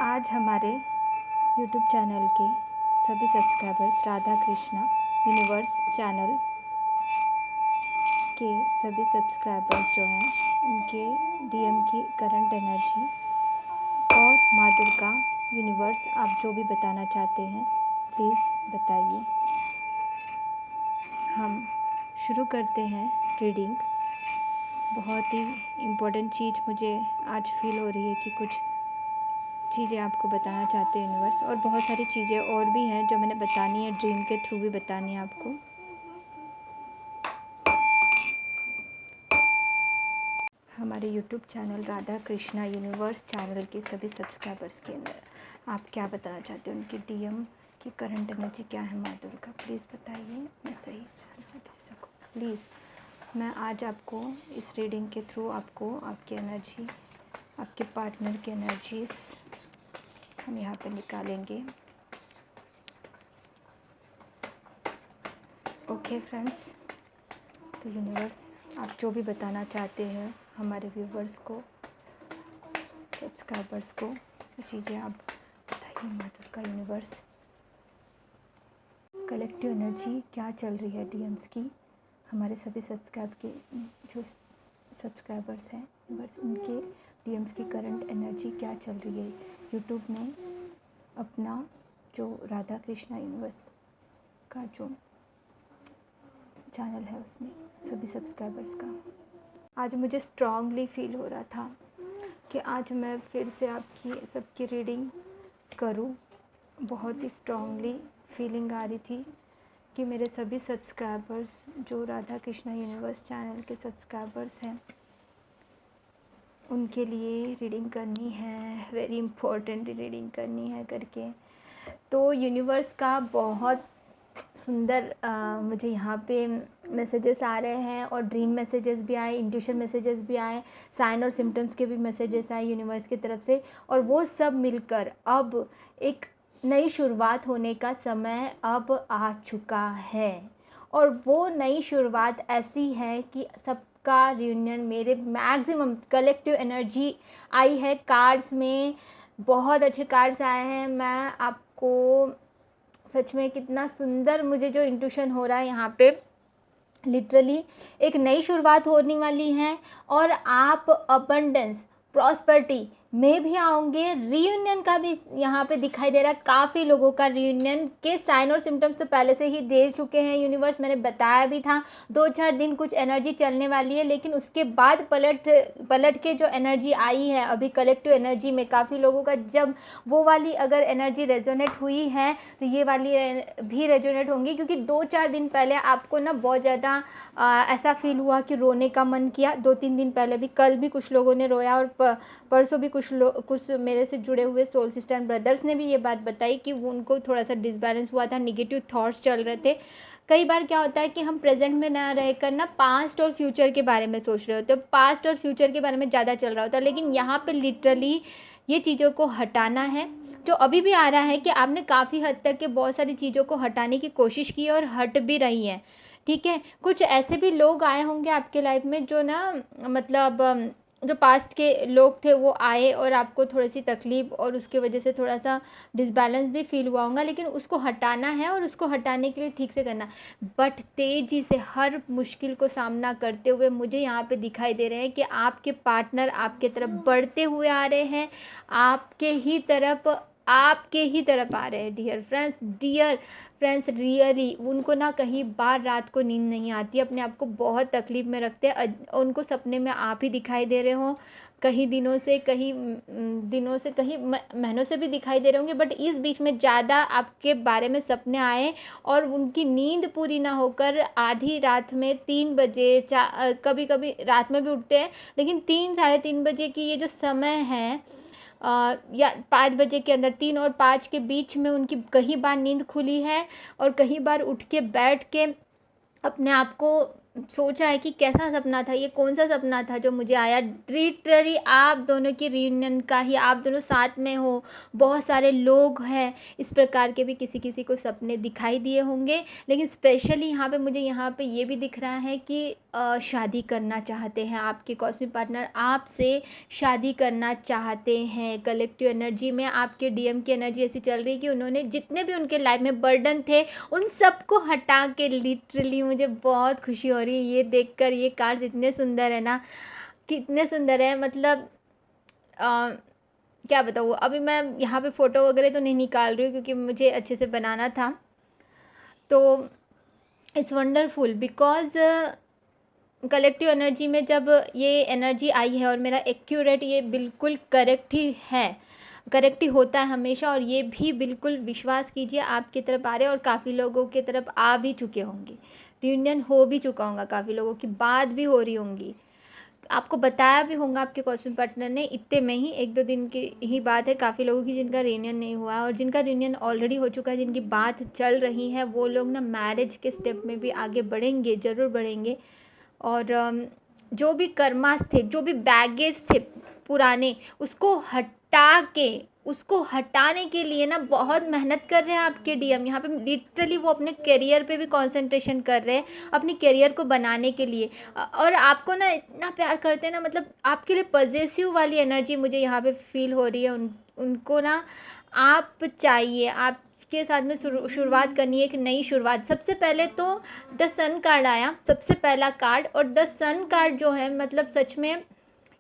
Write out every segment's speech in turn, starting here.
आज हमारे YouTube channel के सभी subscribers Radha Krishna universe channel के सभी सब्सक्राइबर्स जो हैं उनके DM की करंट एनर्जी और माँ दुर्गा यूनिवर्स आप जो भी बताना चाहते हैं प्लीज़ बताइए। हम शुरू करते हैं रीडिंग। बहुत ही इम्पोर्टेंट चीज़ मुझे आज फील हो रही है कि कुछ चीज़ें आपको बताना चाहते हैं यूनिवर्स, और बहुत सारी चीज़ें और भी हैं जो मैंने बतानी है, ड्रीम के थ्रू भी बतानी है आपको। हमारे YouTube channel Radha Krishna universe channel के सभी सब्सक्राइबर्स के अंदर आप क्या बताना चाहते हैं, उनकी DM की करंट एनर्जी क्या है माँ दुर्गा, प्लीज़ बताइए, मैं सही से दे सकूँ प्लीज़। मैं आज आपको इस रीडिंग के थ्रू आपको आपकी एनर्जी, आपके पार्टनर की एनर्जीज़ हम यहाँ पे निकालेंगे। ओके फ्रेंड्स, तो यूनिवर्स आप जो भी बताना चाहते हैं हमारे व्यूवर्स को, सब्सक्राइबर्स को, चीज़ें आप बताइए माँ दुर्गा यूनिवर्स। कलेक्टिव एनर्जी क्या चल रही है DMs की, हमारे सभी जो सब्सक्राइबर्स हैं यूनिवर्स, उनके DMs की करंट एनर्जी क्या चल रही है। यूट्यूब ने अपना जो राधा कृष्णा यूनिवर्स का जो चैनल है उसमें सभी सब्सक्राइबर्स का आज मुझे स्ट्रांगली फील हो रहा था कि आज मैं फिर से आपकी सबकी रीडिंग करूं। बहुत ही स्ट्रांगली फीलिंग आ रही थी कि मेरे सभी सब्सक्राइबर्स जो राधा कृष्णा यूनिवर्स चैनल के सब्सक्राइबर्स हैं उनके लिए रीडिंग करनी है, वेरी इम्पोर्टेंट रीडिंग करनी है करके। तो यूनिवर्स का बहुत सुंदर मुझे यहाँ पे मैसेजेस आ रहे हैं, और ड्रीम मैसेजेस भी आए, इंट्यूशन मैसेजेस भी आए, साइन और सिम्टम्स के भी मैसेजेस आए यूनिवर्स की तरफ से, और वो सब मिलकर अब एक नई शुरुआत होने का समय अब आ चुका है। और वो नई शुरुआत ऐसी है कि सबका रियूनियन, मेरे मैक्सिमम कलेक्टिव एनर्जी आई है कार्ड्स में, बहुत अच्छे कार्ड्स आए हैं। मैं आपको सच में कितना सुंदर मुझे जो इंट्यूशन हो रहा है यहाँ पे, लिटरली एक नई शुरुआत होने वाली है और आप अबंडेंस प्रॉस्पेरिटी में भी आओगे। रीयूनियन का भी यहाँ पे दिखाई दे रहा है, काफ़ी लोगों का रीयूनियन के साइन और सिम्टम्स तो पहले से ही दे चुके हैं यूनिवर्स, मैंने बताया भी था 2-4 दिन कुछ एनर्जी चलने वाली है, लेकिन उसके बाद पलट के जो एनर्जी आई है अभी कलेक्टिव एनर्जी में काफ़ी लोगों का, जब वो वाली अगर एनर्जी रेजोनेट हुई है तो ये वाली भी रेजोनेट होंगी, क्योंकि 2-4 दिन पहले आपको ना बहुत ज़्यादा ऐसा फील हुआ कि रोने का मन किया। 2-3 दिन पहले भी, कल भी कुछ लोगों ने रोया, और परसों भी कुछ मेरे से जुड़े हुए सोल सिस्टर एंड ब्रदर्स ने भी ये बात बताई कि वो उनको थोड़ा सा डिसबैलेंस हुआ था, निगेटिव थॉट्स चल रहे थे। कई बार क्या होता है कि हम प्रेजेंट में ना रहकर ना पास्ट और फ्यूचर के बारे में सोच रहे होते हैं, पास्ट और फ्यूचर के बारे में ज़्यादा चल रहा होता है, लेकिन यहाँ पे लिटरली ये चीज़ों को हटाना है। जो अभी भी आ रहा है कि आपने काफ़ी हद तक के बहुत सारी चीज़ों को हटाने की कोशिश की और हट भी रही हैं, ठीक है। कुछ ऐसे भी लोग आए होंगे आपके लाइफ में जो ना, मतलब जो पास्ट के लोग थे वो आए और आपको थोड़ी सी तकलीफ़ और उसके वजह से थोड़ा सा डिसबैलेंस भी फील हुआ होगा, लेकिन उसको हटाना है और उसको हटाने के लिए ठीक से करना, बट तेज़ी से हर मुश्किल को सामना करते हुए मुझे यहाँ पे दिखाई दे रहे हैं कि आपके पार्टनर आपके तरफ बढ़ते हुए आ रहे हैं, आपके ही तरफ आ रहे हैं। डियर फ्रेंड्स रियली उनको ना कहीं बार रात को नींद नहीं आती, अपने आप को बहुत तकलीफ़ में रखते हैं, उनको सपने में आप ही दिखाई दे रहे हो, कहीं दिनों से कहीं महीनों से भी दिखाई दे रहे होंगे, बट इस बीच में ज़्यादा आपके बारे में सपने आए और उनकी नींद पूरी ना होकर आधी रात में 3 बजे, कभी कभी रात में भी उठते हैं, लेकिन 3-3:30 बजे की ये जो समय है, या 5 बजे के अंदर, 3 और 5 के बीच में उनकी कई बार नींद खुली है, और कई बार उठ के बैठ के अपने आप को सोचा है कि कैसा सपना था, ये कौन-सा सपना था जो मुझे आया। लिटरली आप दोनों की रियूनियन का ही, आप दोनों साथ में हो, बहुत सारे लोग हैं, इस प्रकार के भी किसी-किसी को सपने दिखाई दिए होंगे। लेकिन स्पेशली यहाँ पे मुझे यहाँ पे ये भी दिख रहा है कि शादी करना चाहते हैं आपके कॉस्मिक पार्टनर, आपसे शादी करना चाहते हैं। कलेक्टिव एनर्जी में आपके डीएम की एनर्जी ऐसी चल रही है कि उन्होंने जितने भी उनके लाइफ में बर्डन थे उन सबको हटा के, लिटरली मुझे बहुत खुशी हो रही है ये देखकर। ये कार्ड्स इतने सुंदर है ना, कितने सुंदर है, मतलब अ, क्या बताऊँ। अभी मैं यहाँ पे फ़ोटो वगैरह तो नहीं निकाल रही हूँ क्योंकि मुझे अच्छे से बनाना था। तो it's wonderful because collective energy में जब ये एनर्जी आई है और मेरा एक्यूरेट, ये बिल्कुल करेक्ट ही है, करेक्ट ही होता है हमेशा। और ये भी बिल्कुल विश्वास कीजिए आपकी तरफ आ रहे हैं और काफ़ी लोगों की तरफ आ भी चुके होंगे, रियूनियन हो भी चुका होगा, काफ़ी लोगों की बात भी हो रही होंगी, आपको बताया भी होगा आपके कॉस्मिक पार्टनर ने। इतने में ही 1-2 दिन की ही बात है, काफ़ी लोगों की जिनका रियूनियन नहीं हुआ है और जिनका रियूनियन ऑलरेडी हो चुका है, जिनकी बात चल रही है, वो लोग ना मैरिज के स्टेप में भी आगे बढ़ेंगे, ज़रूर बढ़ेंगे। और जो भी कर्मास थे, जो भी बैगेज थे पुराने, उसको हटा के, उसको हटाने के लिए ना बहुत मेहनत कर रहे हैं आपके डीएम। यहाँ पे लिटरली वो अपने करियर पे भी कंसंट्रेशन कर रहे हैं, अपने करियर को बनाने के लिए। और आपको ना इतना प्यार करते हैं ना, मतलब आपके लिए पॉजेसिव वाली एनर्जी मुझे यहाँ पे फील हो रही है। उनको ना आप चाहिए, आप के साथ में शुरुआत करनी है, एक नई शुरुआत। सबसे पहले तो द सन कार्ड आया, सबसे पहला कार्ड। और द सन कार्ड जो है, मतलब सच में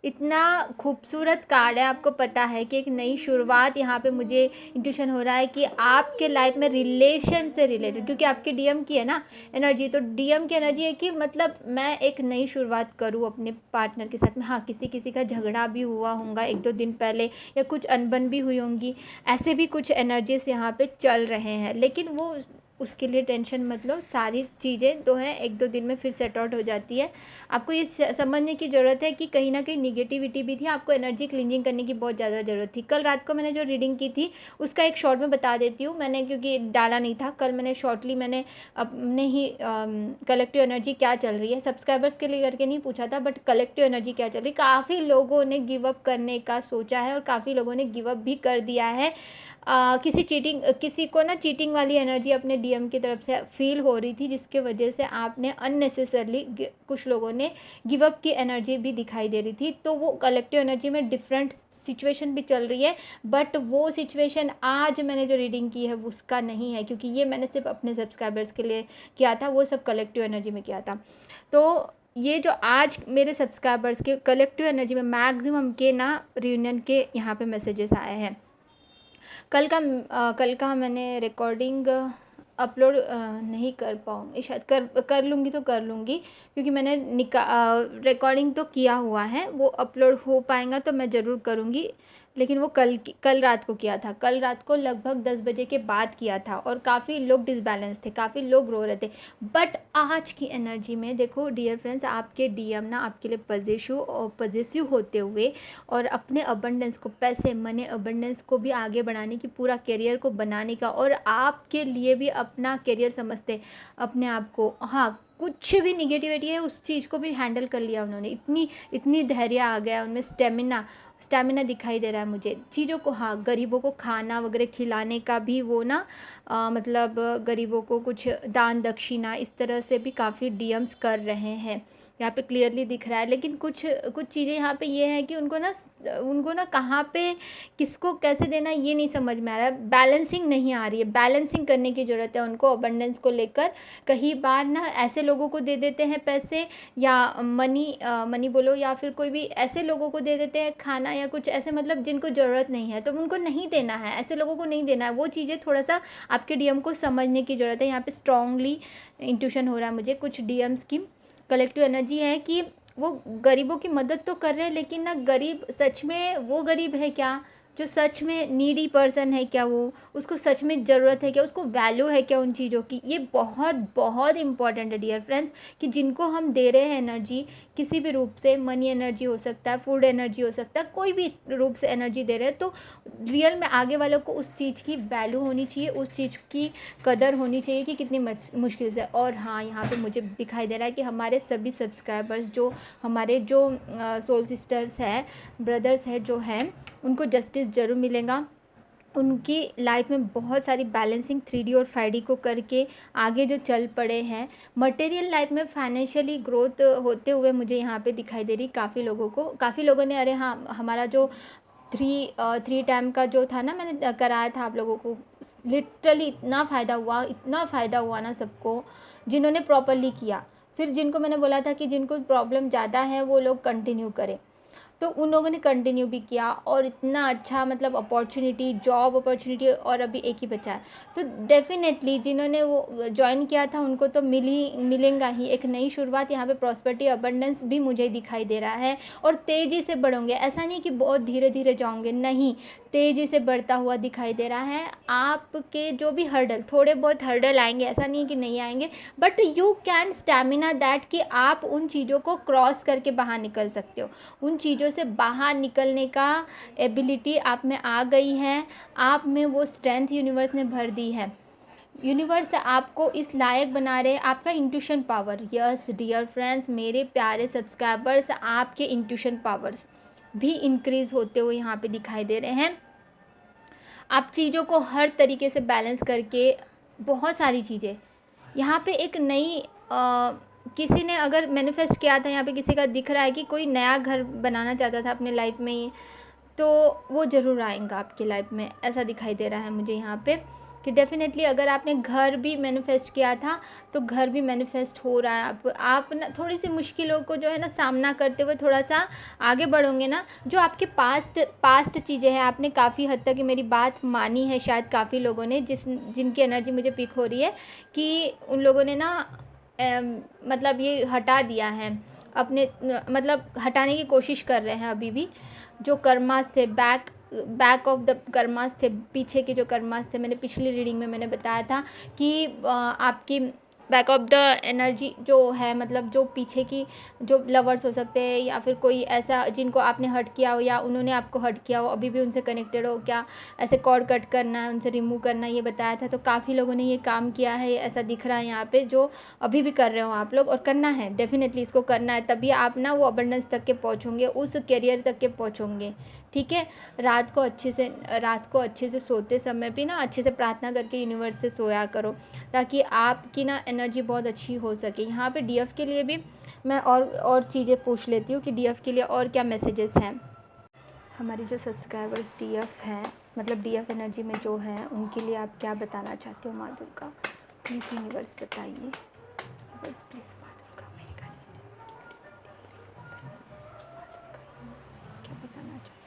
इतना खूबसूरत कार्ड है। आपको पता है कि एक नई शुरुआत यहाँ पे मुझे इंट्यूशन हो रहा है कि आपके लाइफ में रिलेशन से रिलेटेड, क्योंकि आपके डीएम की है ना एनर्जी, तो डीएम की एनर्जी है कि मतलब मैं एक नई शुरुआत करूँ अपने पार्टनर के साथ में। हाँ, किसी किसी का झगड़ा भी हुआ होगा 1-2 दिन पहले, या कुछ अनबन भी हुई होंगी, ऐसे भी कुछ एनर्जीज यहाँ पे चल रहे हैं। लेकिन वो उसके लिए टेंशन मतलब, सारी चीज़ें तो हैं 1-2 दिन में फिर सेट आउट हो जाती है। आपको ये समझने की ज़रूरत है कि कहीं ना कहीं निगेटिविटी भी थी, आपको एनर्जी क्लींजिंग करने की बहुत ज़्यादा ज़रूरत थी। कल रात को मैंने जो रीडिंग की थी उसका एक शॉर्ट में बता देती हूँ मैंने, क्योंकि डाला नहीं था कल। मैंने शॉर्टली मैंने अपने ही कलेक्टिव एनर्जी क्या चल रही है, सब्सक्राइबर्स के लिए करके नहीं पूछा था, बट कलेक्टिव एनर्जी क्या चल रही है। काफ़ी लोगों ने गिव अप करने का सोचा है और काफ़ी लोगों ने गिव अप भी कर दिया है। किसी को ना चीटिंग वाली एनर्जी अपने डीएम की तरफ से फील हो रही थी, जिसके वजह से आपने अननेसेसरली, कुछ लोगों ने गिव अप की एनर्जी भी दिखाई दे रही थी। तो वो कलेक्टिव एनर्जी में डिफरेंट सिचुएशन भी चल रही है, बट वो सिचुएशन आज मैंने जो रीडिंग की है उसका नहीं है, क्योंकि ये मैंने सिर्फ अपने सब्सक्राइबर्स के लिए किया था, वो सब कलेक्टिव एनर्जी में किया था। तो ये जो आज मेरे सब्सक्राइबर्स के कलेक्टिव एनर्जी में मैक्सिमम के ना रियूनियन के यहाँ पे मैसेजेस आए हैं। कल का मैंने रिकॉर्डिंग अपलोड नहीं कर पाऊँगी, शायद कर लूँगी तो कर लूँगी, क्योंकि मैंने रिकॉर्डिंग तो किया हुआ है, वो अपलोड हो पाएगा तो मैं ज़रूर करूँगी। लेकिन वो कल रात को किया था, कल रात को लगभग 10 बजे के बाद किया था, और काफ़ी लोग डिसबैलेंस थे, काफ़ी लोग रो रहे थे। बट आज की एनर्जी में देखो डियर फ्रेंड्स, आपके डीएम ना आपके लिए पॉजिटिव होते हुए और अपने अबंडेंस को, पैसे मनी अबंडेंस को भी आगे बढ़ाने की, पूरा करियर को बनाने का, और आपके लिए भी अपना करियर समझते अपने आप को। हाँ, कुछ भी निगेटिविटी है उस चीज़ को भी हैंडल कर लिया उन्होंने, इतनी धैर्य आ गया उनमें, स्टेमिना दिखाई दे रहा है मुझे चीज़ों को। हाँ, गरीबों को खाना वगैरह खिलाने का भी वो ना मतलब गरीबों को कुछ दान दक्षिणा इस तरह से भी काफ़ी डीएम्स कर रहे हैं, यहाँ पे क्लियरली दिख रहा है। लेकिन कुछ चीज़ें यहाँ पे ये है कि उनको ना कहाँ पे किसको कैसे देना ये नहीं समझ में आ रहा है, बैलेंसिंग नहीं आ रही है। बैलेंसिंग करने की ज़रूरत है उनको अबंडेंस को लेकर। कई बार ना ऐसे लोगों को दे देते हैं पैसे, या मनी बोलो, या फिर कोई भी ऐसे लोगों को दे देते हैं खाना या कुछ ऐसे, मतलब जिनको ज़रूरत नहीं है, तो उनको नहीं देना है, ऐसे लोगों को नहीं देना है। वो चीज़ें थोड़ा सा आपके डीएम को समझने की ज़रूरत है। यहाँ पे स्ट्रांगली इंट्यूशन हो रहा है मुझे कुछ डीएम्स की कलेक्टिव एनर्जी है कि वो गरीबों की मदद तो कर रहे हैं, लेकिन ना गरीब सच में वो गरीब है क्या जो सच में नीडी पर्सन है क्या, वो उसको सच में ज़रूरत है क्या, उसको वैल्यू है क्या उन चीज़ों की। ये बहुत बहुत इम्पॉर्टेंट है डियर फ्रेंड्स, कि जिनको हम दे रहे हैं एनर्जी किसी भी रूप से, मनी एनर्जी हो सकता है, फूड एनर्जी हो सकता है, कोई भी रूप से एनर्जी दे रहे हैं, तो रियल में आगे वालों को उस चीज़ की वैल्यू होनी चाहिए, उस चीज़ की कदर होनी चाहिए कि कितनी मुश्किल से। और हाँ, यहाँ पे मुझे दिखाई दे रहा है कि हमारे सभी सब्सक्राइबर्स, जो हमारे जो सोल सिस्टर्स हैं, ब्रदर्स हैं जो हैं, उनको जस्टिस ज़रूर मिलेगा। उनकी लाइफ में बहुत सारी बैलेंसिंग 3D और 5D को करके आगे जो चल पड़े हैं, मटेरियल लाइफ में फाइनेंशियली ग्रोथ होते हुए मुझे यहाँ पे दिखाई दे रही काफ़ी लोगों को। काफ़ी लोगों ने, अरे हाँ, हमारा जो थ्री टाइम का जो था ना, मैंने कराया था आप लोगों को, लिटरली इतना फ़ायदा हुआ ना सबको, जिन्होंने प्रॉपरली किया। फिर जिनको मैंने बोला था कि जिनको प्रॉब्लम ज़्यादा है वो लोग कंटिन्यू करें, तो उन लोगों ने कंटिन्यू भी किया, और इतना अच्छा मतलब अपॉर्चुनिटी, जॉब अपॉर्चुनिटी, और अभी एक ही बचा है। तो डेफ़िनेटली जिन्होंने वो जॉइन किया था उनको तो मिलेगा ही एक नई शुरुआत। यहाँ पे प्रॉस्पेरिटी, अबंडेंस भी मुझे दिखाई दे रहा है, और तेज़ी से बढ़ोगे। ऐसा नहीं कि बहुत धीरे धीरे जाओगे, नहीं, तेज़ी से बढ़ता हुआ दिखाई दे रहा है। आपके जो भी हर्डल, थोड़े बहुत हर्डल आएंगे, ऐसा नहीं कि नहीं आएंगे, but you can stamina that, कि आप उन चीज़ों को क्रॉस करके बाहर निकल सकते हो। उन चीज़ों से बाहर निकलने का एबिलिटी आप में आ गई है, आप में वो स्ट्रेंथ यूनिवर्स ने भर दी है। यूनिवर्स आपको इस लायक बना रहे, आपका intuition power. Yes dear friends, मेरे प्यारे सब्सक्राइबर्स, आपके इंट्यूशन पावर्स भी इंक्रीज़ होते हुए यहाँ पे दिखाई दे रहे हैं। आप चीज़ों को हर तरीके से बैलेंस करके, बहुत सारी चीज़ें यहाँ पे एक नई किसी ने अगर मैनिफेस्ट किया था, यहाँ पे किसी का दिख रहा है कि कोई नया घर बनाना चाहता था अपने लाइफ में ही, तो वो ज़रूर आएगा आपकी लाइफ में, ऐसा दिखाई दे रहा है मुझे यहाँ पे, कि डेफ़िनेटली अगर आपने घर भी मैनिफेस्ट किया था तो घर भी मैनिफेस्ट हो रहा है। आप ना थोड़ी सी मुश्किलों को जो है ना सामना करते हुए थोड़ा सा आगे बढ़ोगे ना, जो आपके पास्ट चीज़ें हैं, आपने काफ़ी हद तक मेरी बात मानी है शायद काफ़ी लोगों ने, जिनकी एनर्जी मुझे पिक हो रही है, कि उन लोगों ने ना मतलब ये हटा दिया है अपने, मतलब हटाने की कोशिश कर रहे हैं अभी भी। जो कर्मास थे, बैक ऑफ द कर्मास थे, पीछे के जो कर्मास थे, मैंने पिछली रीडिंग में मैंने बताया था कि आपकी बैक ऑफ द एनर्जी जो है, मतलब जो पीछे की जो लवर्स हो सकते हैं, या फिर कोई ऐसा जिनको आपने हर्ट किया हो, या उन्होंने आपको हर्ट किया हो, अभी भी उनसे कनेक्टेड हो क्या, ऐसे कॉर्ड कट करना है, उनसे रिमूव करना, ये बताया था। तो काफ़ी लोगों ने ये काम किया है, ऐसा दिख रहा है यहाँ पे, जो अभी भी कर रहे हो आप लोग, और करना है, डेफिनेटली इसको करना है, तभी आप ना वो अबंडेंस तक के पहुँचोगे, उस करियर तक के पहुँचोगे। ठीक है, रात को अच्छे से सोते समय भी ना अच्छे से प्रार्थना करके यूनिवर्स से सोया करो, ताकि आपकी ना एनर्जी बहुत अच्छी हो सके। यहाँ पे डीएफ के लिए भी मैं और चीज़ें पूछ लेती हूँ कि डीएफ के लिए और क्या मैसेजेस हैं। हमारे जो सब्सक्राइबर्स डीएफ हैं, मतलब डीएफ एनर्जी में जो हैं, उनके लिए आप क्या बताना चाहते हो माँ दुर्गा? प्लीज़ यूनिवर्स बताइए, बस प्लीज़ माँ दुर्गा, मेरी क्या बताना चाहते हो?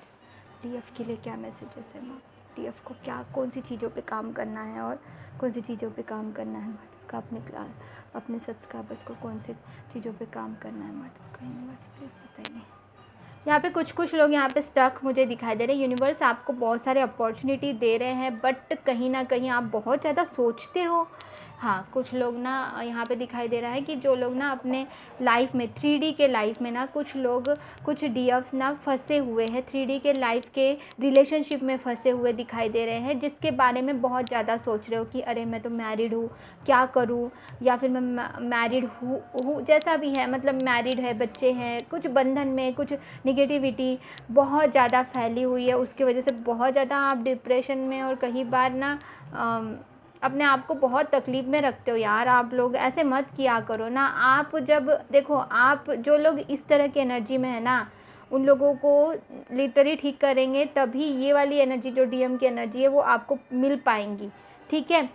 डीएफ के लिए क्या मैसेजेस है माँ? डीएफ को क्या, कौन सी चीज़ों पे काम करना है और कौन सी चीज़ों पे काम करना है माँ दुर्गा? अपने सब्सक्राइबर्स को कौन सी चीज़ों पे काम करना है माँ दुर्गा? यूनिवर्स प्लीज़ बताइए। यहाँ पे कुछ लोग यहाँ पे स्टक मुझे दिखाई दे रहे हैं। यूनिवर्स आपको बहुत सारे अपॉर्चुनिटी दे रहे हैं, बट कहीं ना कहीं आप बहुत ज़्यादा सोचते हो। हाँ, कुछ लोग ना यहाँ पे दिखाई दे रहा है कि जो लोग ना अपने लाइफ में 3D के लाइफ में ना, कुछ डीएफ्स ना फंसे हुए हैं, 3D के लाइफ के रिलेशनशिप में फंसे हुए दिखाई दे रहे हैं, जिसके बारे में बहुत ज़्यादा सोच रहे हो कि अरे मैं तो मैरिड हूँ, क्या करूँ, या फिर मैं मैरिड हूँ, जैसा भी है, मतलब मैरिड है, बच्चे हैं, कुछ बंधन में कुछ निगेटिविटी बहुत ज़्यादा फैली हुई है, उसकी वजह से बहुत ज़्यादा आप डिप्रेशन में और कई बार ना अपने आप को बहुत तकलीफ़ में रखते हो। यार आप लोग ऐसे मत किया करो ना। आप जब देखो, आप जो लोग इस तरह की एनर्जी में है ना, उन लोगों को लिटरली ठीक करेंगे, तभी ये वाली एनर्जी जो डीएम की एनर्जी है वो आपको मिल पाएंगी। ठीक है,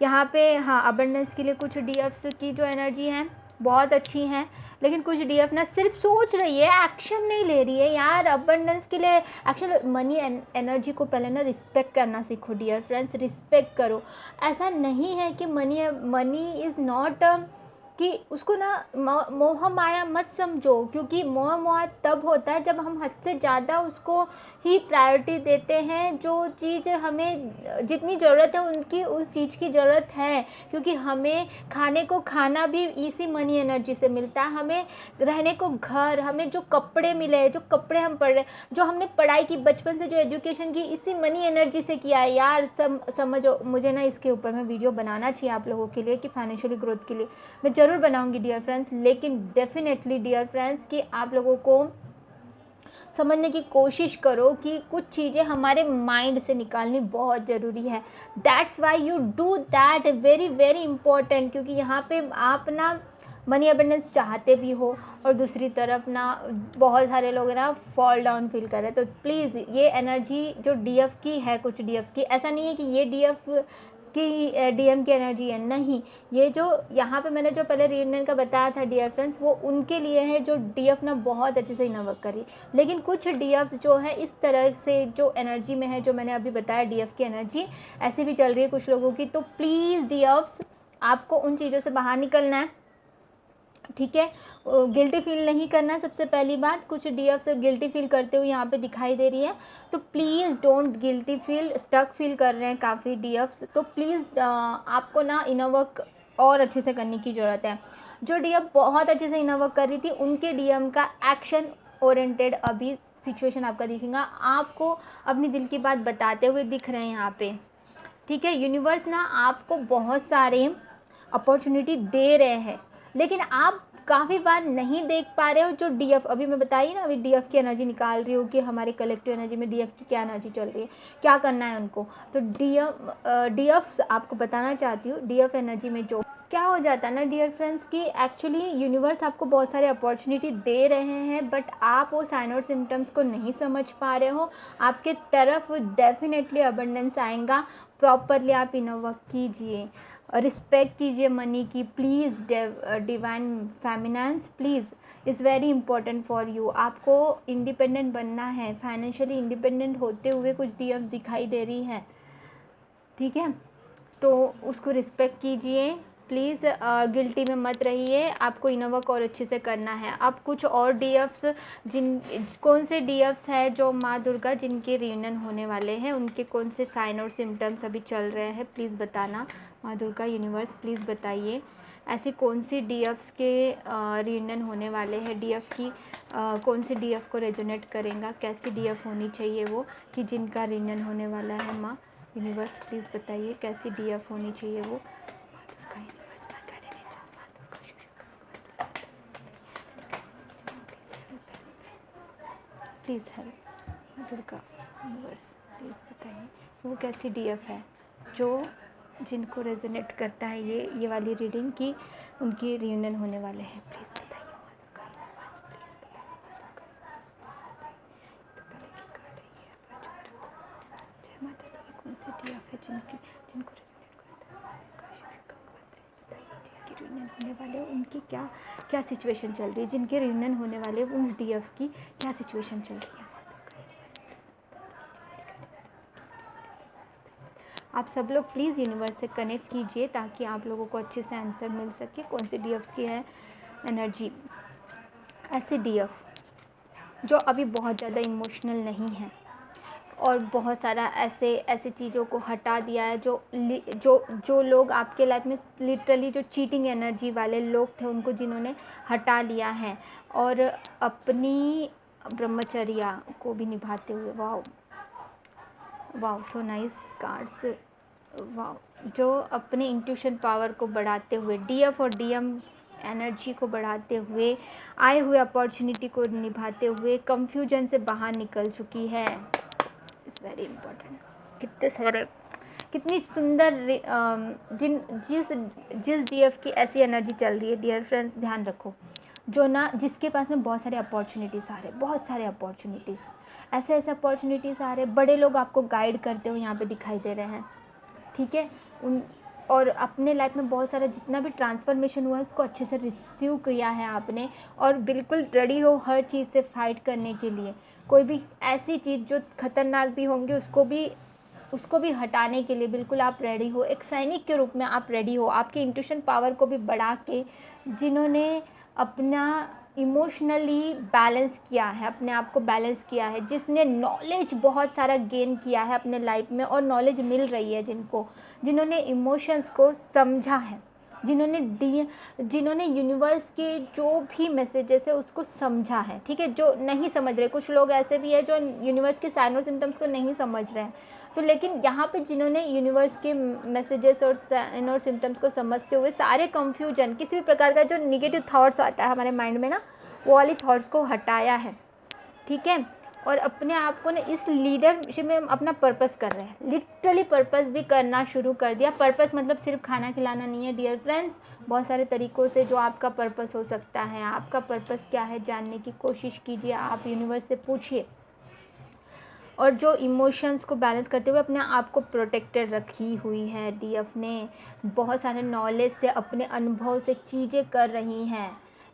यहाँ पे हाँ, अबंडेंस के लिए कुछ डीएफ्स की जो एनर्जी है बहुत अच्छी हैं, लेकिन कुछ डीएफ ना सिर्फ सोच रही है, एक्शन नहीं ले रही है। यार अबंडेंस के लिए एक्शन, मनी एनर्जी को पहले ना रिस्पेक्ट करना सीखो डियर फ्रेंड्स, रिस्पेक्ट करो। ऐसा नहीं है कि मनी इज़ नॉट कि उसको ना मोह माया मत समझो, क्योंकि मोह माया तब होता है जब हम हद से ज़्यादा उसको ही प्रायोरिटी देते हैं। जो चीज़ हमें जितनी ज़रूरत है उनकी उस चीज़ की ज़रूरत है, क्योंकि हमें खाने को खाना भी इसी मनी एनर्जी से मिलता है, हमें रहने को घर, हमें जो कपड़े मिले, जो कपड़े हम पढ़ रहे, जो हमने पढ़ाई की बचपन से, जो एजुकेशन की, इसी मनी एनर्जी से किया है यार। समझो, मुझे ना इसके ऊपर में वीडियो बनाना चाहिए आप लोगों के लिए कि फाइनेंशियली ग्रोथ के लिए मैं ज़रूर बनाऊंगी डियर फ्रेंड्स। लेकिन डेफिनेटली डियर फ्रेंड्स कि आप लोगों को समझने की कोशिश करो कि कुछ चीज़ें हमारे माइंड से निकालनी बहुत ज़रूरी है। That's why you do that, very very important, क्योंकि यहाँ पे आप ना मनी अबंडेंस चाहते भी हो और दूसरी तरफ ना बहुत सारे लोग ना फॉल डाउन फील कर रहे हैं। तो प्लीज़ ये एनर्जी जो डीएफ की है, कुछ डीएफ की, ऐसा नहीं है कि ये डीएफ कि डीएम की एनर्जी है, नहीं, ये जो यहाँ पे मैंने जो पहले रीयूनियन का बताया था डियर फ्रेंड्स, वो उनके लिए है जो डीएफ ना बहुत अच्छे से इनवर्क करी। लेकिन कुछ डीएफ जो है इस तरह से जो एनर्जी में है, जो मैंने अभी बताया डीएफ की एनर्जी ऐसी भी चल रही है कुछ लोगों की। तो प्लीज़ डीएफ्स, आपको उन चीज़ों से बाहर निकलना है, ठीक है। गिल्टी फील नहीं करना। सबसे पहली बात, कुछ डीएफ से गिल्टी फील करते हुए यहाँ पे दिखाई दे रही है, तो please don't guilty feel. Stuck feel कर रहे हैं काफ़ी डीएफ, तो प्लीज़ आपको ना इनर वर्क और अच्छे से करने की ज़रूरत है। जो डीएफ बहुत अच्छे से इनर वर्क कर रही थी, उनके डीएम का एक्शन ओरिएंटेड अभी सिचुएशन आपका दिखेगा, आपको अपनी दिल की बात बताते हुए दिख रहे हैं यहाँ पे, ठीक है। यूनिवर्स ना आपको बहुत सारे अपॉर्चुनिटी दे रहे हैं, लेकिन आप काफ़ी बार नहीं देख पा रहे हो। जो डीएफ अभी मैं बताई ना, अभी डीएफ की एनर्जी निकाल रही हूँ कि हमारे कलेक्टिव एनर्जी में डीएफ की क्या एनर्जी चल रही है, क्या करना है उनको। तो डीएफ आपको बताना चाहती हूँ, डीएफ एनर्जी में जो क्या हो जाता है ना डियर फ्रेंड्स कि एक्चुअली यूनिवर्स आपको बहुत सारे अपॉर्चुनिटी दे रहे हैं, बट आप वो साइन और सिम्टम्स को नहीं समझ पा रहे हो। आपके तरफ डेफिनेटली अबंडेंस आएगा, प्रॉपरली आप इनर वर्क कीजिए, रिस्पेक्ट कीजिए मनी की। Please divine feminines please is very important for you. आपको इंडिपेंडेंट बनना है, फाइनेंशियली इंडिपेंडेंट होते हुए कुछ डीएफ दिखाई दे रही है, ठीक है। तो उसको रिस्पेक्ट कीजिए प्लीज़, गिल्टी में मत रहिए, आपको इनर वर्क और अच्छे से करना है। अब कुछ और डीएफ्स, कौन से डीएफ्स है जो माँ दुर्गा जिनके रियूनियन होने वाले हैं, उनके कौन से साइन और सिम्टम्स अभी चल रहे हैं, प्लीज़ बताना। माँ दुर्गा यूनिवर्स प्लीज़ बताइए, ऐसी कौन सी डीएफ्स के रियूनियन होने वाले हैं, डीएफ की कौन सी डीएफ को रेजोनेट करेगा, कैसी डीएफ होनी चाहिए वो कि जिनका रियूनियन होने वाला है। माँ यूनिवर्स प्लीज़ बताइए कैसी डीएफ होनी चाहिए वो। Please help Durga universe, please बताइए वो कैसी डीएफ है जो जिनको रेजोनेट करता है ये वाली रीडिंग की उनकी रियूनियन होने वाले हैं। प्लीज़ बताइए माँ दुर्गा यूनिवर्स, प्लीज़ बताइए। जय माता दी, कौन सी डीएफ है जिनको रेजोनेट करता है, जिनकी रियूनियन होने वाले हैं उनकी क्या सिचुएशन चल रही है, जिनके रियूनियन होने वाले उन डीएफ की क्या सिचुएशन चल रही है। आप सब लोग प्लीज़ यूनिवर्स से कनेक्ट कीजिए ताकि आप लोगों को अच्छे से आंसर मिल सके कौन सी डीएफ की है एनर्जी। ऐसे डीएफ जो अभी बहुत ज़्यादा इमोशनल नहीं है और बहुत सारा ऐसे चीज़ों को हटा दिया है, जो लोग आपके लाइफ में लिटरली जो चीटिंग एनर्जी वाले लोग थे उनको जिन्होंने हटा लिया है और अपनी ब्रह्मचर्या को भी निभाते हुए। Wow wow, so nice cards, wow. जो अपने इंट्यूशन पावर को बढ़ाते हुए, डीएफ और डीएम एनर्जी को बढ़ाते हुए, आए हुए अपॉर्चुनिटी को निभाते हुए कंफ्यूजन से बाहर निकल चुकी है। It's very important. कितनी सुंदर जिस डीएफ की ऐसी एनर्जी चल रही है डियर फ्रेंड्स, ध्यान रखो, जो ना जिसके पास में बहुत सारे अपॉर्चुनिटीज़ आ रहे, बहुत सारे अपॉर्चुनिटीज़, ऐसे अपॉर्चुनिटीज़ आ रहे, बड़े लोग आपको गाइड करते हुए यहाँ पे दिखाई दे रहे हैं, ठीक है। और अपने लाइफ में बहुत सारा जितना भी ट्रांसफॉर्मेशन हुआ है उसको अच्छे से रिसीव किया है आपने और बिल्कुल रेडी हो हर चीज़ से फाइट करने के लिए। कोई भी ऐसी चीज़ जो खतरनाक भी होंगी उसको भी हटाने के लिए बिल्कुल आप रेडी हो, एक सैनिक के रूप में आप रेडी हो, आपके इंट्यूशन पावर को भी बढ़ा के, जिन्होंने अपना इमोशनली बैलेंस किया है, अपने आप को बैलेंस किया है, जिसने नॉलेज बहुत सारा गेन किया है अपने लाइफ में और नॉलेज मिल रही है, जिन्होंने इमोशंस को समझा है, जिन्होंने यूनिवर्स के जो भी मैसेजेस है उसको समझा है, ठीक है। जो नहीं समझ रहे, कुछ लोग ऐसे भी है जो यूनिवर्स के साइन और सिम्टम्स को नहीं समझ रहे हैं, तो लेकिन यहाँ पे जिन्होंने यूनिवर्स के मैसेजेस और साइन और सिम्टम्स को समझते हुए सारे कंफ्यूजन, किसी भी प्रकार का जो निगेटिव थॉट्स आता है हमारे माइंड में ना, वो वाली थॉट्स को हटाया है, ठीक है। और अपने आप को ना इस लीडरशिप में अपना पर्पस कर रहे हैं, लिटरली पर्पस भी करना शुरू कर दिया। पर्पस मतलब सिर्फ खाना खिलाना नहीं है डियर फ्रेंड्स, बहुत सारे तरीक़ों से जो आपका पर्पस हो सकता है। आपका पर्पस क्या है जानने की कोशिश कीजिए, आप यूनिवर्स से पूछिए, और जो इमोशंस को बैलेंस करते हुए अपने आप को प्रोटेक्टेड रखी हुई है डीएफ ने, बहुत सारे नॉलेज से, अपने अनुभव से चीज़ें कर रही हैं,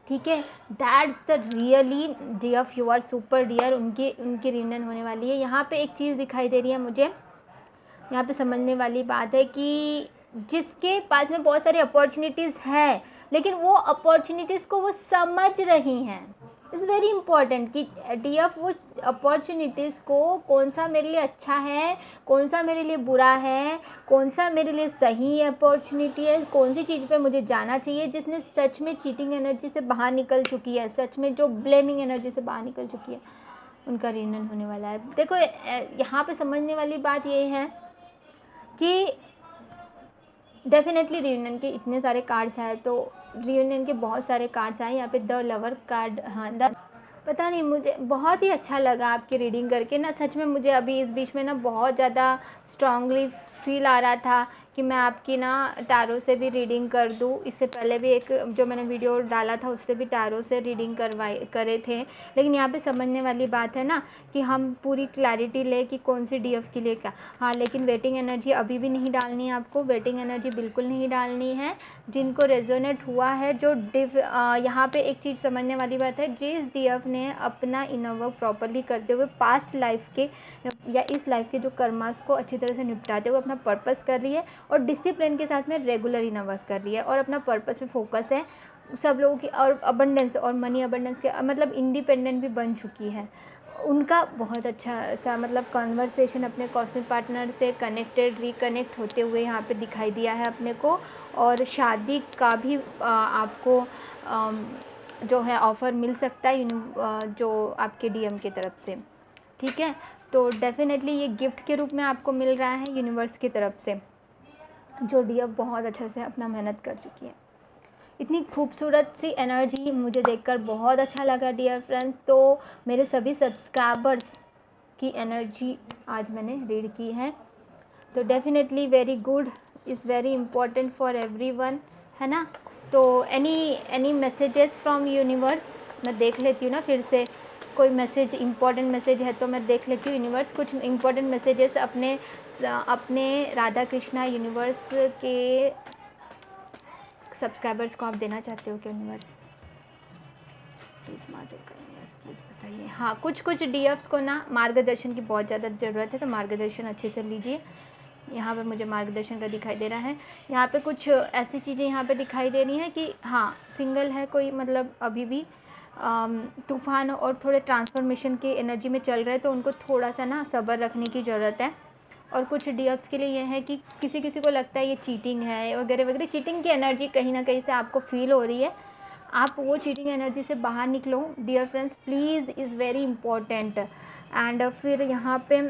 ठीक है। That's the really DF, you are super dear. उनकी रियूनियन होने वाली है। यहाँ पे एक चीज़ दिखाई दे रही है मुझे, यहाँ पे समझने वाली बात है कि जिसके पास में बहुत सारी अपॉर्चुनिटीज़ है, लेकिन वो अपॉर्चुनिटीज़ को वो समझ रही हैं। इज़ वेरी इंपॉर्टेंट कि डीएफ वो अपॉर्चुनिटीज़ को, कौन सा मेरे लिए अच्छा है, कौन सा मेरे लिए बुरा है, कौन सा मेरे लिए सही अपॉर्चुनिटी है, कौन सी चीज़ पे मुझे जाना चाहिए, जिसने सच में चीटिंग एनर्जी से बाहर निकल चुकी है, सच में जो ब्लेमिंग एनर्जी से बाहर निकल चुकी है, उनका रियूनियन होने वाला है। देखो यहाँ पे समझने वाली बात ये है कि डेफिनेटली रियूनियन के इतने सारे कार्ड्स आए, तो रियूनियन के बहुत सारे कार्ड्स आए। यहाँ पे द लवर कार्ड, हाँ पता नहीं, मुझे बहुत ही अच्छा लगा आपकी रीडिंग करके ना, सच में मुझे अभी इस बीच में ना बहुत ज़्यादा स्ट्रांगली फील आ रहा था कि मैं आपकी ना टैरो से भी रीडिंग कर दूँ। इससे पहले भी एक जो मैंने वीडियो डाला था उससे भी टैरो से रीडिंग करे थे, लेकिन यहाँ पे समझने वाली बात है ना कि हम पूरी क्लैरिटी ले कि कौन सी डीएफ के लिए क्या। हाँ, लेकिन वेटिंग एनर्जी अभी भी नहीं डालनी है आपको, वेटिंग एनर्जी बिल्कुल नहीं डालनी है। जिनको रेजोनेट हुआ है, जो यहाँ पे एक चीज़ समझने वाली बात है, जिस डीएफ ने अपना इनर वर्क प्रॉपरली करते हुए पास्ट लाइफ के या इस लाइफ के जो कर्मास को अच्छी तरह से निपटाते हुए अपना पर्पस कर रही है, और डिसिप्लिन के साथ में रेगुलर इनर वर्क कर रही है, और अपना पर्पस पे फोकस है सब लोगों की, और अबंडेंस और मनी अबंडेंस के मतलब इंडिपेंडेंट भी बन चुकी है। उनका बहुत अच्छा सा मतलब कन्वर्सेशन अपने कॉस्मिक पार्टनर से कनेक्टेड, रिकनेक्ट होते हुए यहाँ पे दिखाई दिया है अपने को, और शादी का भी आपको जो है ऑफ़र मिल सकता है जो आपके डीएम की तरफ से, ठीक है। तो डेफिनेटली ये गिफ्ट के रूप में आपको मिल रहा है यूनिवर्स की तरफ से, जो डीएफ बहुत अच्छे से अपना मेहनत कर चुकी है। इतनी खूबसूरत सी एनर्जी मुझे देखकर बहुत अच्छा लगा डियर फ्रेंड्स। तो मेरे सभी सब्सक्राइबर्स की एनर्जी आज मैंने रीड की है, तो definitely very good, is very important for everyone, है ना। तो एनी मैसेजेस फ्रॉम यूनिवर्स, मैं देख लेती हूँ ना फिर से, कोई मैसेज इंपॉर्टेंट मैसेज है तो मैं देख लेती हूँ। यूनिवर्स कुछ इंपॉर्टेंट मैसेजेस अपने राधा कृष्णा यूनिवर्स के सब्सक्राइबर्स को आप देना चाहते हो क्या यूनिवर्स? प्लीज़ माता का यूनिवर्स प्लीज़ बताइए। हाँ, कुछ डीएफ्स को ना मार्गदर्शन की बहुत ज़्यादा ज़रूरत है, तो मार्गदर्शन अच्छे से लीजिए। यहाँ पे मुझे मार्गदर्शन का दिखाई दे रहा है। यहाँ पे कुछ ऐसी चीज़ें यहाँ पे दिखाई दे रही हैं कि हाँ, सिंगल है कोई, मतलब अभी भी तूफ़ान और थोड़े ट्रांसफॉर्मेशन की एनर्जी में चल रहे हैं, तो उनको थोड़ा सा ना सब्र रखने की ज़रूरत है। और कुछ डीएफ्स के लिए यह है कि किसी को लगता है ये चीटिंग है वगैरह वगैरह, चीटिंग की एनर्जी कहीं ना कहीं से आपको फील हो रही है, आप वो चीटिंग एनर्जी से बाहर निकलो dear friends, please, is very important. And फिर यहाँ पे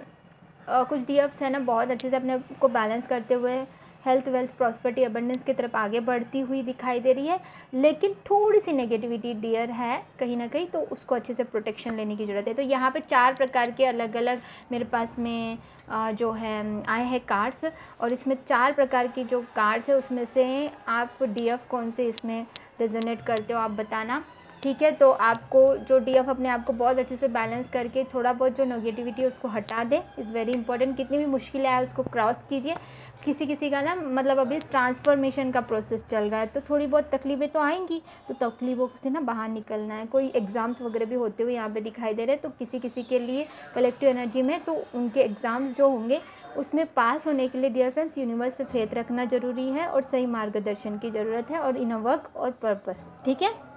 कुछ डीएफ्स है ना बहुत अच्छे से अपने को बैलेंस करते हुए हेल्थ, वेल्थ, प्रॉस्पेरिटी, अबंडेंस की तरफ आगे बढ़ती हुई दिखाई दे रही है, लेकिन थोड़ी सी नेगेटिविटी डियर है कहीं ना कहीं, तो उसको अच्छे से प्रोटेक्शन लेने की ज़रूरत है। तो यहाँ पे 4 प्रकार के अलग अलग मेरे पास में जो है आए हैं कार्ड्स, और इसमें 4 प्रकार की जो कार्ड्स है उसमें से आप डीएफ कौन से इसमें रेजोनेट करते हो आप बताना। ठीक है। तो आपको जो DF अपने आप को बहुत अच्छे से बैलेंस करके थोड़ा बहुत जो नेगेटिविटी है उसको हटा दे, इज़ वेरी इंपॉर्टेंट। कितनी भी मुश्किलें आए उसको क्रॉस कीजिए। किसी किसी का ना मतलब अभी ट्रांसफॉर्मेशन का प्रोसेस चल रहा है, तो थोड़ी बहुत तकलीफ़ें तो आएंगी, तो तकलीफ़ों से ना बाहर निकलना है। कोई एग्ज़ाम्स वगैरह भी होते हुए यहाँ पे दिखाई दे रहे हैं, तो किसी किसी के लिए कलेक्टिव एनर्जी में तो उनके एग्ज़ाम्स जो होंगे उसमें पास होने के लिए डियर फ्रेंड्स यूनिवर्स पे फेथ रखना ज़रूरी है और सही मार्गदर्शन की ज़रूरत है और इन अ वर्क और पर्पस। ठीक है।